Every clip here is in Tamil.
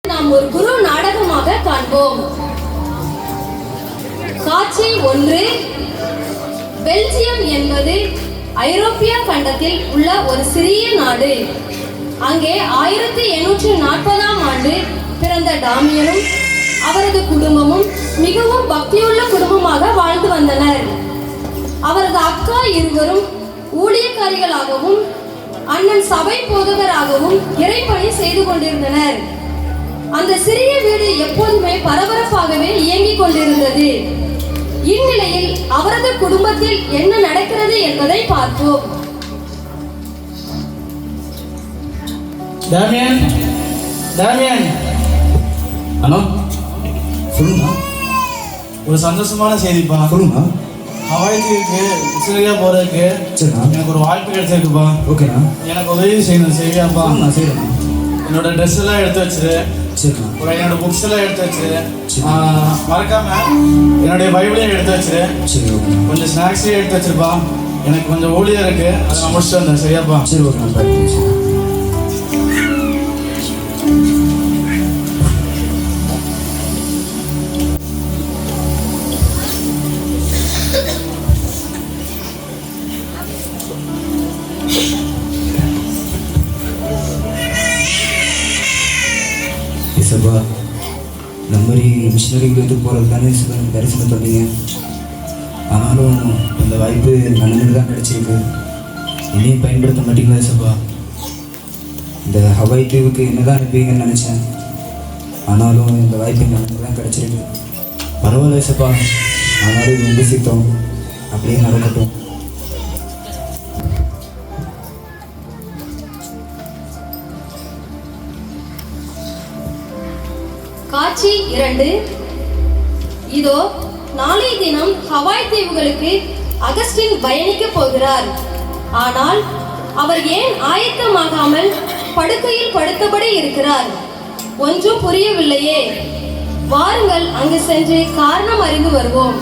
நாம் ஒரு குரு நாடகமாக காண்போம். காட்சி 1. பெல்ஜியம் என்பது ஐரோப்பிய கண்டத்தில் உள்ள ஒரு சிறிய நாடு. அங்கே 1840ஆம் ஆண்டு பிறந்த டாமியனும் அவரது குடும்பமும் மிகவும் பக்தியுள்ள குடும்பமாக வாழ்ந்து வந்தனர். அவரது அக்கா இருவரும் ஊழியக்காரிகளாகவும் அண்ணன் சபை போதகராகவும் இறைப்பணி செய்து கொண்டிருந்தனர். அந்த சிறிய வீடு எப்போதுமே பரபரப்பாகவே இயங்கிக் கொண்டிருந்தது. இந்நிலையில் அவரது குடும்பத்தில் என்ன நடக்கிறது என்பதை பார்ப்போம். டாமியன், டாமியன், அண்ணா சொல்லுங்க. ஒரு சந்தோஷமான செய்திப்பா. சொல்லுங்க. ஹவாய் தீவுக்கு சிறியா போறதுக்கு சரிண்ணா. எனக்கு ஒரு வாய்ப்பு கிடைச்சிருக்குப்பா. ஓகேண்ணா. எனக்கு உதவி செய்யணும், செய்வியாப்பா? நான் செய்யறேண்ணா. என்னோட ட்ரெஸ் எல்லாம் எடுத்து வச்சிரு. சரிண்ணா. ஒரு என்னோட புக்ஸ் எல்லாம் எடுத்து வச்சிரு. சரி. மறக்காம என்னுடைய பைபிளையும் எடுத்து வச்சிரு. சரி ஓகே. கொஞ்சம் ஸ்நாக்ஸையும் எடுத்து வச்சிருப்பா. எனக்கு கொஞ்சம் ஊழியம் இருக்கு, அதை நான் முடிச்சுட்டு வந்தேன். சரியாப்பா? சரி ஓகே. நான் பேக் பண்ணி சபா இந்த மாதிரி மிஷினரிகளுக்கு போகிறது தானே தரிசனம் பண்ணீங்க. ஆனாலும் இந்த வாய்ப்பு நல்லது தான் கிடைச்சிருக்கு. இனியும் பயன்படுத்த மாட்டீங்களா சபா? இந்த ஹவாய் தீவுக்கு என்னதான் அனுப்புவீங்கன்னு நினச்சேன். ஆனாலும் இந்த வாய்ப்பு நல்லது தான் கிடைச்சிருக்கு. பரவாயில்ல சபா, ஆனாலும் இது உங்கள் சித்தம், அப்படியே நடக்கட்டும். காட்சி 2. இதோ நாளைய தினம் ஹவாய் தீவுகளுக்கு அகஸ்டின் பயணிக்க போகிறார். ஆனால் அவர் ஏன் ஆயத்தமாகாமல் படுக்கையில் படுத்தபடி இருக்கிறார்? ஒன்றும் புரியவில்லையே. வாருங்கள் அங்கு சென்று காரணம் அறிந்து வருவோம்.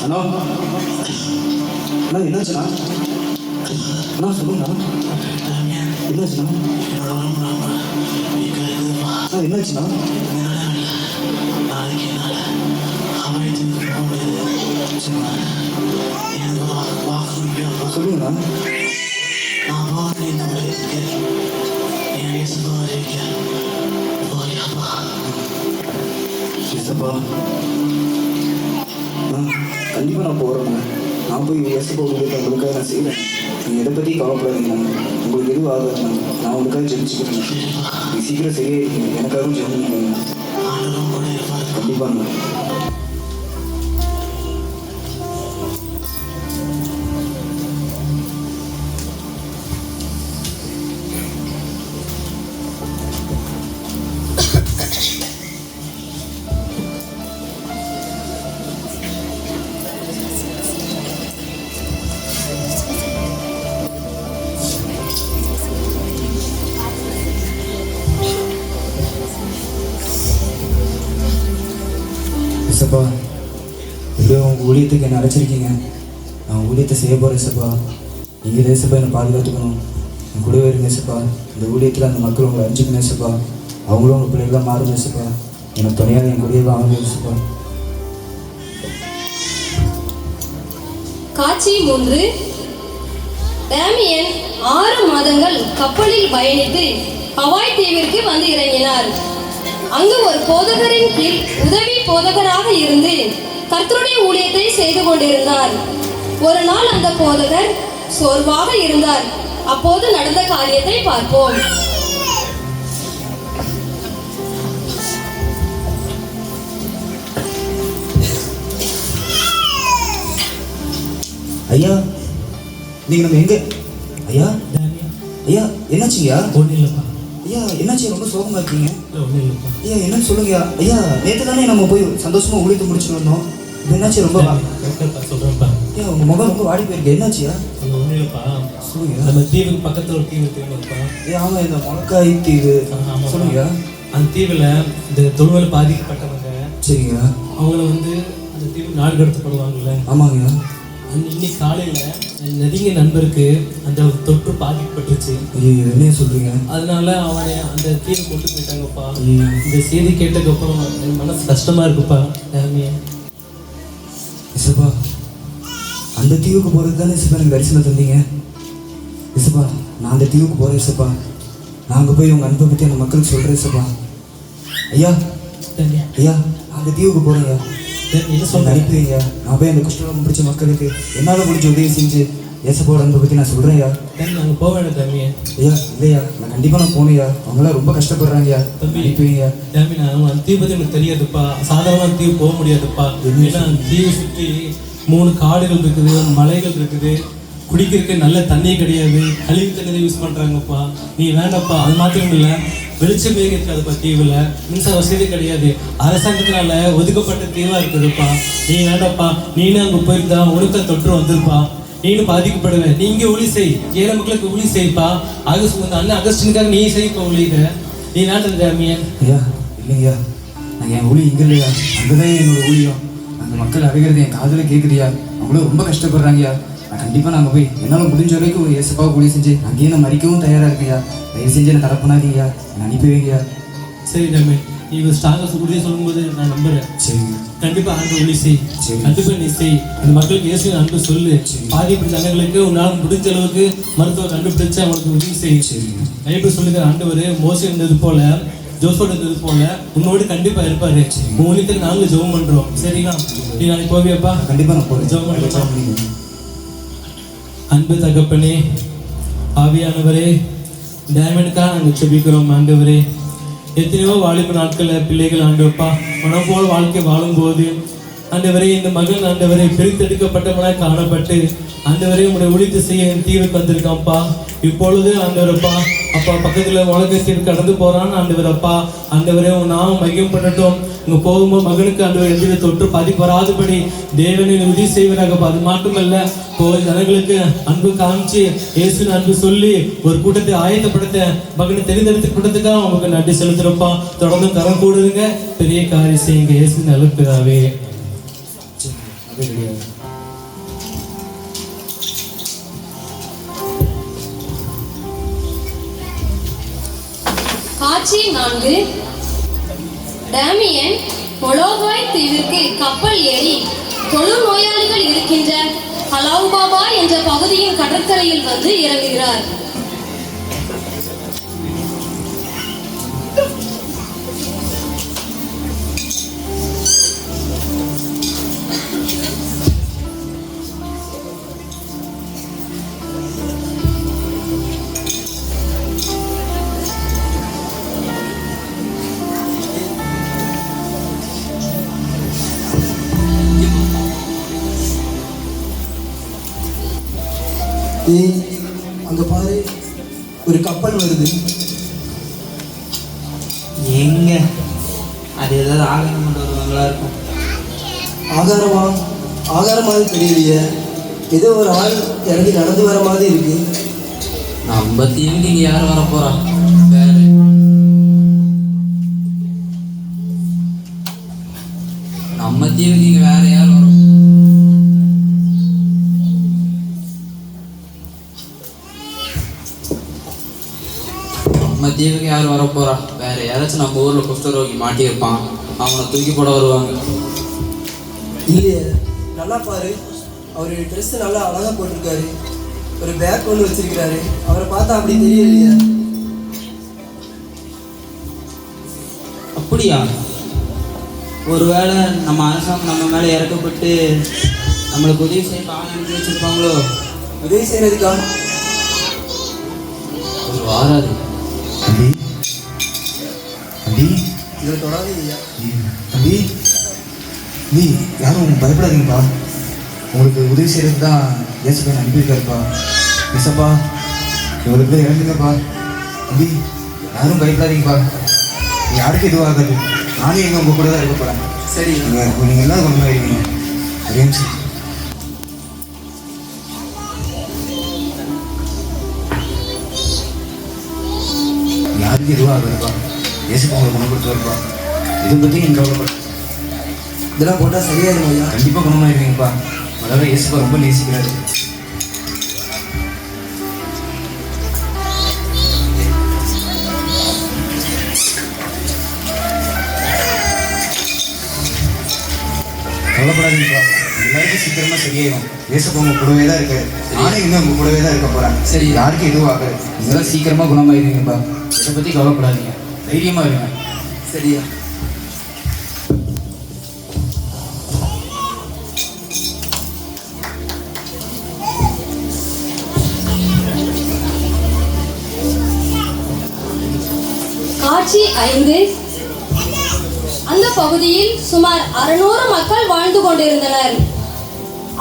அண்ணா அண்ணா என்னாச்சுண்ணா? அண்ணா சொல்லுங்கண்ணா. என்னாச்சுண்ணா? அண்ணா என்னாச்சுண்ணா? சொல்லுங்கண்ணா. கண்டிப்பாக நான் போகிறேங்க. நான் போய் ஏசப்பா உங்களுக்கு உங்களுக்காக நான் செய்கிறேன். நீங்கள் எதை பற்றி கவலைப்படாதீங்க. உங்களுக்கு எதுவும் ஆகாதுண்ணா. நான் உங்களுக்காக ஜெபிச்சுக்கிறேன். நீங்கள் சீக்கிரம் சரியாக இருக்கீங்க. எனக்காகவும் ஜெபம் பண்ணுங்க. கண்டிப்பாங்க. ஏசப்பா, எப்படியோ உங்கள் ஊழியத்துக்கு என்னை அழைச்சிருக்கீங்க. நான் ஊழியத்தை செய்ய போகிறேன் ஏசப்பா. நீங்கள் ஏசப்பா என்னை பாதுகாத்துக்கணும். என் கூடவே இருங்க ஏசப்பா. இந்த ஊழியத்தில் அந்த மக்கள் உங்களை அழிஞ்சுக்கணும் ஏசப்பா. அவங்களும் உங்கள் பிள்ளைகளாக மாறணும் ஏசப்பா. எனக்கு துணையாக என் கூடவே வாங்க ஏசப்பா. காட்சி 3. டாமியன் 6 மாதங்கள் கப்பலில் பயணித்து ஹவாய் தீவிற்கு வந்து இறங்கினார். அங்கு ஒரு போதகரின் கீழ் உதவி போதகராக இருந்து கர்த்தருடைய ஊழியத்தை செய்து கொண்டிருந்தார். ஒரு நாள் அந்த போதகர் சோர்வாக இருந்தார். அப்போது நடந்த காரியத்தை பார்ப்போம். ஐயா, நீங்கள் நம்ம எங்கே? ஐயா ஐயா என்னாச்சுங்கய்யா? ஒன்றும் இல்லைப்பா. ஐயா என்னாச்சு, ரொம்ப சோகமாக இருக்கீங்க? ஒன்றும் இல்லைப்பா. ஐயா என்னன்னு சொல்லுங்கய்யா. ஐயா நேற்று தானே நம்ம போய் சந்தோஷமாக ஊழியத்தை முடிச்சுட்டு வந்தோம். இது என்னாச்சு ரொம்ப சொல்கிறேன்ப்பா. ஏன் உங்கள் முகம் ரொம்ப வாடி போயிருக்கு, என்னாச்சியா? அது ஒன்றும் இல்லைப்பா. சொல்லுங்க. நம்ம தீவுக்கு பக்கத்தில் ஒரு தீவு தெரியுமாப்பா? ஆமாம், இந்த முளக்காய் தீவு. சொல்லுங்க. அந்த தீவில் இந்த தொழுவல் பாதிக்கப்பட்டவங்க சரிங்க. அவங்கள வந்து அந்த தீவு நாடு கடத்தப்படுவாங்கல்ல. ஆமாங்க. இன்னைக்கு காலையில் நெருங்கிய நண்பருக்கு அந்த தொற்று பாதிக்கப்பட்டுருச்சு. ஐயோ, என்ன சொல்கிறீங்க? அதனால அவனை அந்த தீவை கொண்டு போயிட்டாங்கப்பா. இந்த செய்தி கேட்டதுக்கப்புறம் என் மனசு கஷ்டமாக இருக்குப்பா. இசப்பா, அந்த தீவுக்கு போகிறது தானே இசப்பா எனக்கு தரிசனம் தந்தீங்க. இசப்பா, நான் அந்த தீவுக்கு போகிறேன் இசப்பா. நான் அங்கே போய் உங்கள் அன்பை பற்றி அந்த மக்களுக்கு சொல்கிறேன் இசப்பா. ஐயா ஐயா, அந்த தீவுக்கு போகிறேங்க. என்ன சொல்ல அனுப்புவீங்க? நான் போய் அந்த குஷ்டரோகம் பிடிச்ச மக்களுக்கு என்னால் முடிஞ்ச உதவி செஞ்சு ஏசப்பாவோட அன்பை பற்றி நான் சொல்கிறேன் ஐயா. நாங்கள் போக வேண்டாம் தம்பி. ஐயா இல்லையா, நான் கண்டிப்பாக நான் போகணுயா. அவங்களாம் ரொம்ப கஷ்டப்படுறாங்கய்யா. தம்பி அனுப்புவீங்க? தம்பி, நான் அந்த தீவு பற்றி எனக்கு தெரியாதுப்பா. சாதாரண தீவு போக முடியாதுப்பா. ஏன்னா அந்த தீவை சுற்றி 3 காடுகள் இருக்குது, மலைகள் இருக்குது, குடிக்கிறதுக்கு நல்ல தண்ணி கிடையாது, கழிவு தண்ணி யூஸ் பண்ணுறாங்கப்பா. நீ வேண்டாப்பா. அது மாத்திரம் இல்லை, வெளிச்சமே இருக்காதுப்பா தீவில், மின்சார வசதி கிடையாது, அரசாங்கத்தினால ஒதுக்கப்பட்ட தீவாக இருக்குதுப்பா. நீ வேண்டாப்பா. நீனும் அங்கே போயிருந்தா உனக்கு தொற்று வந்துருப்பா. நீனும் பாதிக்கப்படுவேன். நீ இங்கே ஒளி செய், ஏழை மக்களுக்கு ஒளி செய்ப்பா. அண்ணன் அகஸ்டினுக்காக நீ செய்ப்பா ஒளிக. நீ வேண்டாம் ஜாமியன். ஐயா இல்லைங்கய்யா, நான் என் ஒளி இங்கே இல்லையா, அங்கே தான் என்னோட ஒளியும். அந்த மக்கள் அழுகிறது என் காதில் கேட்குறியா. அவங்களும் ரொம்ப கஷ்டப்படுறாங்கய்யா. நான் கண்டிப்பாக நாங்கள் போய் என்னால் முடிஞ்ச வரைக்கும் ஒரு ஏசப்பாவை ஒளி செஞ்சு அங்கேயே நான் மறிக்கவும் தயாராக இருக்கேயா. தயவு செஞ்சு என்னை தரப்புனாதீங்கய்யா, என்னை அனுப்பி வைங்கய்யா. சரி ஜாமியன், நீ ஸ்ட்ராங்கஸ் உறுதியாக சொல்லும்போது நான் நம்புறேன். சரிங்க. கண்டிப்பா ஆண்டு ஒளி செய். கண்டிப்பா நீ செய். அந்த மக்களுக்கு இயேசு அன்பு சொல்லு. பாதிப்பு ஜனங்களுக்கு உன்னால் முடிஞ்ச அளவுக்கு மருத்துவம் கண்டுபிடிச்சு அவனுக்கு உதவி செய். சரிங்க. பைபிள் சொல்லுகிற ஆண்டவர் மோசே இருந்தது போல, ஜோசோட இருந்தது போல உன்னோடு கண்டிப்பா இருப்பாரு. ஊழியத்துக்கு நாங்களும் ஜெபம் பண்றோம். சரிங்களா? நீ நாளைக்கு போவியாப்பா? கண்டிப்பாக நான் போகிறேன். ஜெபம் பண்ணுறேன். அன்பு தகப்பனே, ஆவியானவரே, டைமண்டுக்காக நாங்கள் செபிக்கிறோம். ஆண்டவரே, எத்தனையோ வாலிப நாட்களில் பிள்ளைகள் ஆண்டவப்பா மனம் போல வாழ்க்கை வாழும்போது ஆண்டவரே, இந்த மகன் ஆண்டவரை பிரித்தெடுக்கப்பட்டவனாய் காணப்பட்டு ஆண்டவரே உங்களுடைய ஒழித்து செய்ய தீவுக்கு வந்திருக்கான்ப்பா. இப்பொழுது ஆண்டவரப்பா அப்பா பக்கத்தில் உலகத்திற்கு கடந்து போறான்னு ஆண்டவரப்பா. ஆண்டவரே உன் நாமம் மையம் பண்ணட்டும். இங்கே போகும்போது மகனுக்கு ஆண்டவர் எந்த தொற்று பாதிப்பு வராதபடி தேவனை உதவி செய்வராகப்பா. அது மட்டுமல்ல, போய் ஜனங்களுக்கு அன்பு காமிச்சு இயேசுன்னு அன்பு சொல்லி ஒரு கூட்டத்தை ஆயத்தப்படுத்த மகனை தெரிந்தெடுத்து கூட்டத்துக்காக உங்களுக்கு நன்றி செலுத்துறப்பா. தொடர்ந்து கரம் கூடுதுங்க, பெரிய காரியம் செய்யுங்க. இயேசு நல்லதாவே. காட்சி 4. டேமியன் மொளோகாய் தீவிற்கு கப்பல் ஏறி தொழுநோயாளிகள் இருக்கின்ற ஹலாவுபாபா என்ற பகுதியின் கடற்கரையில் வந்து இறங்குகிறார். அங்க பாரு, ஒரு கப்பல் வருது. எங்க அது ஏதாவது ஆகாரம் கொண்டு வருவாங்களா இருக்கும். ஆகாரமா? ஆகாரமாக தெரியலையே. ஏதோ ஒரு ஆள் இறங்கி நடந்து வர மாதிரி இருக்கு. நம்ம தீவுக்கு இங்க யார் வர போறா? வேற நம்ம தீவுக்கு இங்க வேற யார் வரும்? நம்ம தீவுக்கு யார் வர போறா? வேற யாராச்சும் நம்ம ஊர்ல குஷ்டரோகி மாட்டி இருப்பான், அவனை தூக்கி போட வருவாங்க. இல்லையே, நல்லா பாரு, அவரு ட்ரெஸ் நல்லா அழகா போட்டிருக்காரு. ஒரு பேக் ஒன்று வச்சிருக்கிறாரு. அவரை பார்த்தா அப்படி தெரியலையே. அப்படியா? ஒருவேளை நம்ம அரசாங்கம் நம்ம மேலே இறக்கப்பட்டு நம்மளுக்கு உதவி செய்ய ஆள் அனுப்பி வச்சிருப்பாங்களோ? உதவி செய்யறதுக்கா? ஒரு வாராது. தம்பி தம்பி இதை தொடாதீங்க. தம்பி நீ யாரும் பயப்படாதீங்கப்பா. உங்களுக்கு உதவி செய்கிறது தான் ஏசப்பா அனுப்பியிருக்காருப்பா. ஏசப்பா இவங்களுக்கு போய் இறந்துங்கப்பா. தம்பி யாரும் பயப்படாதீங்கப்பா. யாருக்கு எதுவும் ஆகாது. நானும் எங்கள் உங்கள் கூட தான் இருக்க போகிறேன். சரி, நீங்கள் எல்லாம் கொண்டு போயிருக்கீங்க. ஒரே நிமிஷம். யாருக்கு எதுவும் ஆகுதுப்பா, ஏசுப்பா உங்களை குணப்படுத்துவாருப்பா. இதை பற்றி நீங்கள் கவலைப்பட, இதெல்லாம் போட்டால் சரியாயிடும் ஐயா. கண்டிப்பாக குணமாயிருவீங்கப்பா. முதல்ல ஏசுப்பா ரொம்ப நேசிக்கிறாரு. கவலைப்படாதீங்கப்பா, எல்லாருக்கும் சீக்கிரமா சரியாயிடும். ஏசப்பா உங்க கூடவே தான் இருக்காரு. நானே இன்னும் உங்க கூடவே தான் இருக்க போறேன். சரி, யாருக்கும் எதுவும் ஆகாது. இதெல்லாம் சீக்கிரமா குணமாயிருவீங்கப்பா. இதை பத்தி கவலைப்படாதீங்க, தைரியமா இருங்க. சரியா? காட்சி 5. அந்த பகுதியில் சுமார் 600 மக்கள் வாழ்ந்து கொண்டிருந்தனர்.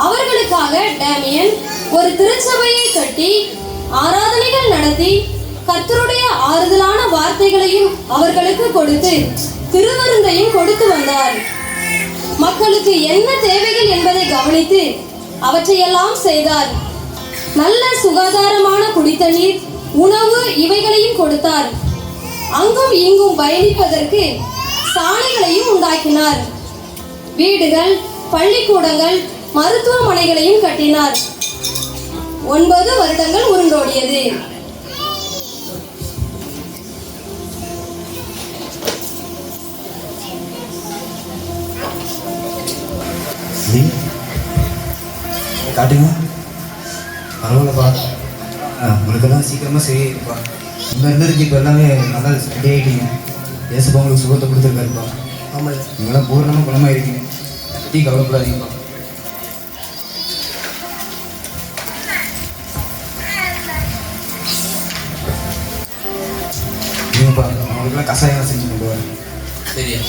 அவர்களுக்காக டேமியன் ஒரு திருச்சபையை கட்டி ஆராதனைகள் நடத்தி கர்த்தருடைய ஆறுதலான வார்த்தைகளையும் அவர்களுக்கு கொடுத்து திருவிருந்தையும் கொடுத்து வந்தார். மக்களுக்கு என்ன தேவைகள் என்பதை கவனித்து அவற்றையெல்லாம் செய்தார். நல்ல சுகாதாரமான குடித்தண்ணீர், உணவு இவைகளையும் கொடுத்தார். அங்கும் இங்கும் பயணிப்பதற்கு சாலைகளையும் உண்டாக்கினார். வீடுகள், பள்ளிக்கூடங்கள், மருத்துவமனைகளையும் கட்டினார். 9 வருடங்கள் உருண்டோடியது. காட்டுங்க. பரவாயில்லப்பா, உங்களுக்கெல்லாம் சீக்கிரமா சரியாயிருப்பா. இங்கே இருந்ததுக்கு இப்போ எல்லாமே நல்லா ரெடி ஆகிட்டீங்க. ஏசப்பா உங்களுக்கு சுகத்தை கொடுத்துருக்காருப்பா. ஆமாம், நீங்களாம் பூர்ணமாக குணமாயிருக்கீங்க. பற்றி கவலைப்படாதீங்கப்பா. நீங்கப்பா அவங்களுக்குலாம் கஷாயம் செஞ்சு கொண்டு வரேன். சரியா?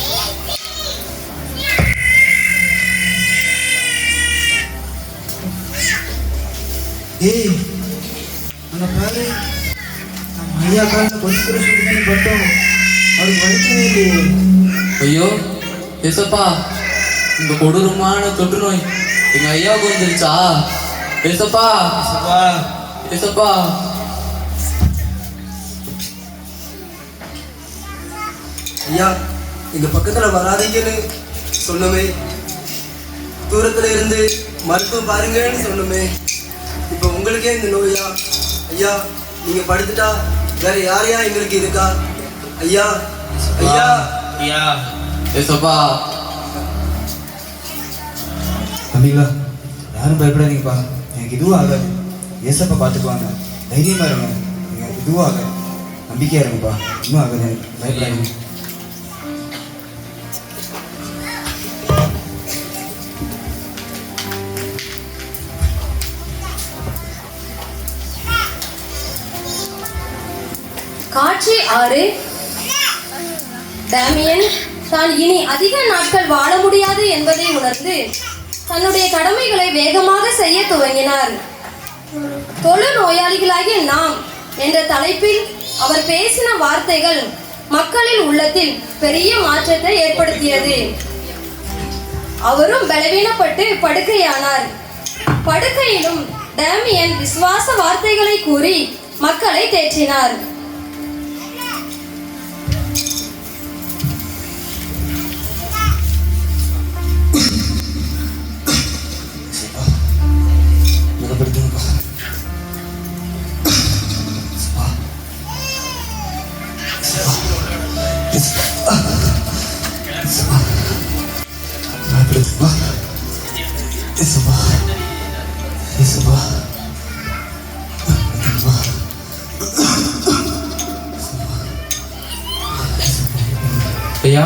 ஏய், அந்த பாரு, நம்ம ஐயா காலில் கொஞ்சம் சொல்லி பட்டோம், அவருக்கு வலிக்கவே இல்லையே. ஐயோ ஏசப்பா, இந்த கொடூரமான தொற்று நோய் எங்க ஐயாவுக்கு வந்துருச்சா? ஏசப்பா, ஏசப்பா. ஐயா, எங்க பக்கத்துல வராதீங்கன்னு சொன்னமே, தூரத்துல இருந்து மருத்துவம் பாருங்கன்னு சொன்னமே, இப்போ உங்களுக்கே இந்த நோயா? ஐயா, நீங்க படுத்துட்டா வேற யாரையா எங்களுக்கு இருக்கா? ஐயா, ஐயா, ஐயா, ஏசப்பா. தம்பிங்களா, யாரும் பயப்படாதீங்கப்பா. எனக்கு இதுவும் ஆகாது. ஏசப்பா பார்த்துக்குவாங்க. தைரியமா இருங்க. எனக்கு இதுவும் ஆகாது. நம்பிக்கையா இருங்கப்பா. இன்னும் ஆகாது. எனக்கு பயப்படாதீங்க. காட்சி 6. டேமியன் தான் இனி அதிக நாட்கள் வாழ முடியாது என்பதை உணர்ந்து தன்னுடைய கடமைகளை வேகமாக செய்ய துவங்கினார். தொழு நோயாளிகளாகிய நாம் என்ற தலைப்பில் அவர் பேசின வார்த்தைகள் மக்களின் உள்ளத்தில் பெரிய மாற்றத்தை ஏற்படுத்தியது. அவரும் பலவீனப்பட்டு படுக்கையானார். படுக்கையிலும் டேமியன் விசுவாச வார்த்தைகளை கூறி மக்களை தேற்றினார். ஐயா,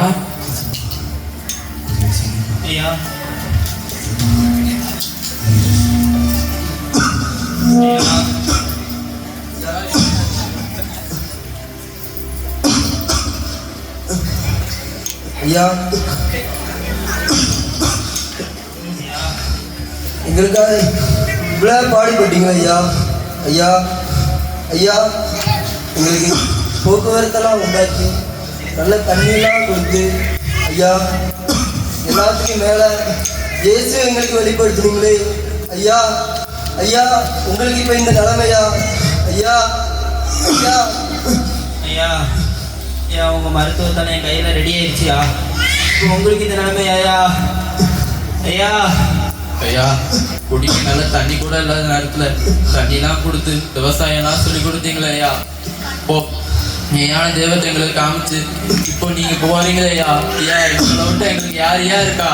ஐயா, ஐயா, எங்களுக்காக இவ்வளோ பாடுபட்டீங்க ஐயா. ஐயா, ஐயா, எங்களுக்கு போக்குவரத்தெல்லாம் உண்டாக்கி நல்ல தண்ணியெல்லாம் கொடுத்து ஐயா, எல்லாத்துக்கும் மேலே இயேசு எங்களுக்கு வெளிப்படுத்தினீங்களே ஐயா. ஐயா, உங்களுக்கு இப்ப இந்த நிலைமையா ஐயா? ஐயா ஐயா ஐயா, உங்க மருத்துவத்தானே என் கையில ரெடி ஆயிடுச்சியா? இப்போ உங்களுக்கு இந்த நிலைமை ஐயா? ஐயா ஐயா, குடிக்க நல்ல தண்ணி கூட இல்லாத நேரத்துல தண்ணிலாம் கொடுத்து விவசாயம்லாம் சொல்லி கொடுத்தீங்களே ஐயா. இப்போ மெய்யான தெய்வத்தை எங்களுக்கு காமிச்சு இப்போ நீங்க போறீங்களே ஐயா. ஐயா, எங்களை விட்டு எங்களுக்கு யார் இருக்கா?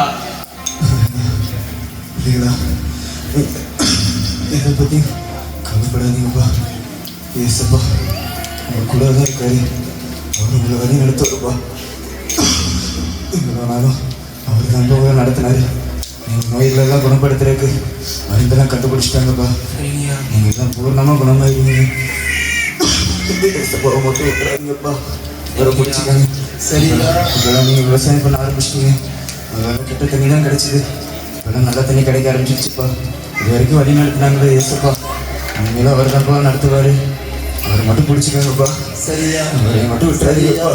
இல்லைங்களா, இதை பற்றி கவலைப்படாதீங்கப்பா. ஏசப்பா உங்க கூட தான் இருக்காரு. அவர் உங்களை வழி நடத்துவாருப்பா. எங்களானாலும் அவர் தான் உங்களை நடத்தினாரு. நீங்கள் நோய்களெல்லாம் குணப்படுத்துறதுக்கு மருந்தெல்லாம் கண்டுபிடிச்சிட்டாங்கப்பா. நீங்கள் எல்லாம் பூர்ணமாக குணமாயிருவீங்க. ஏசப்பாவை மட்டும் விட்டுறாதீங்கப்பா. அவரை பிடிச்சிக்காங்க. சரிங்களா? இப்போலாம் நீங்கள் விவசாயம் பண்ண ஆரம்பிச்சிட்டீங்க. அதெல்லாம் கெட்ட தண்ணி தான் கிடைச்சிது. இப்போலாம் நல்ல தண்ணி கிடைக்க ஆரம்பிச்சிருச்சுப்பா. இது வரைக்கும் வழி நடத்தினாங்களே ஏசப்பா. இனிமேலும் அவர் தான்ப்பா நடத்துவார். அவரை மட்டும் பிடிச்சிக்காங்கப்பா. சரியா? அவரை மட்டும் விட்டுறாதீங்கப்பா.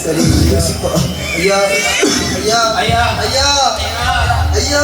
சரி ஐயா. ஐயா ஐயா ஐயா ஐயா ஐயா